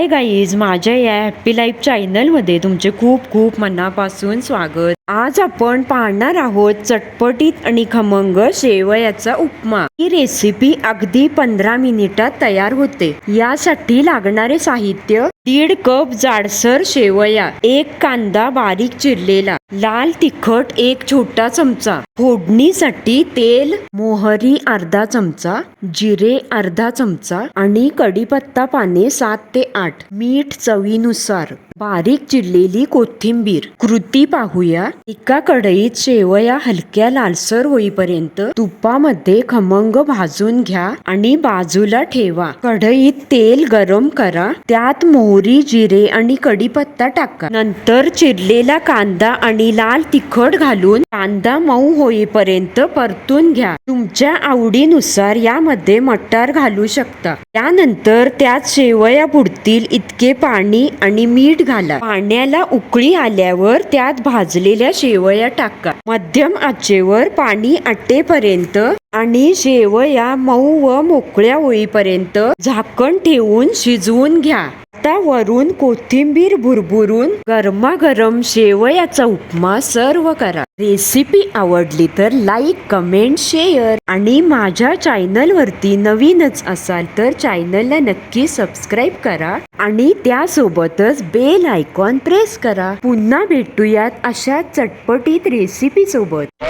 Hi guys, माझ्या या happy life चॅनलमध्ये तुमचे खूप खूप मनापासून स्वागत. आज आपण पाहणार आहोत चटपटीत आणि खमंग शेवयाचा उपमा. ही रेसिपी अगदी 15 मिनिटात तयार होते. यासाठी लागणारे साहित्य: 1.5 कप जाडसर शेवया, 1 कांदा बारीक चिरलेला, लाल तिखट 1 छोटा चमचा, फोडणीसाठी तेल, मोहरी अर्धा चमचा, जिरे अर्धा चमचा आणि कढीपत्ता पाने 7 ते 8, मीठ चवीनुसार, बारीक चिरलेली कोथिंबीर. कृती पाहूया. एका कढईत शेवया हलक्या लालसर होईपर्यंत तुपामध्ये खमंग भाजून घ्या आणि बाजूला ठेवा. कढईत तेल गरम करा, त्यात मोहरी, जिरे आणि कढीपत्ता टाका. नंतर चिरलेला कांदा आणि लाल तिखट घालून कांदा मऊ होईपर्यंत परतून घ्या. तुमच्या आवडीनुसार यामध्ये मटार घालू शकता. त्यानंतर त्यात शेवया बुडतील इतके पाणी आणि मीठ घाला. पाण्याला उकळी आल्यावर त्यात भाजलेल्या शेवया टाका. मध्यम आचेवर पाणी आटेपर्यंत आणि शेवया मऊ व मोकळ्या होईपर्यंत झाकण ठेवून शिजवून घ्या. आता वरून कोथिंबीर भुरभुरून गरमागरम शेवयाचा उपमा सर्व करा. रेसिपी आवडली तर लाईक, कमेंट, शेअर आणि माझ्या चॅनलवरती नवीनच असाल तर चॅनलला नक्की सबस्क्राईब करा आणि त्यासोबतच बेल आयकॉन प्रेस करा. पुन्हा भेटूयात अशा चटपटीत रेसिपी सोबत.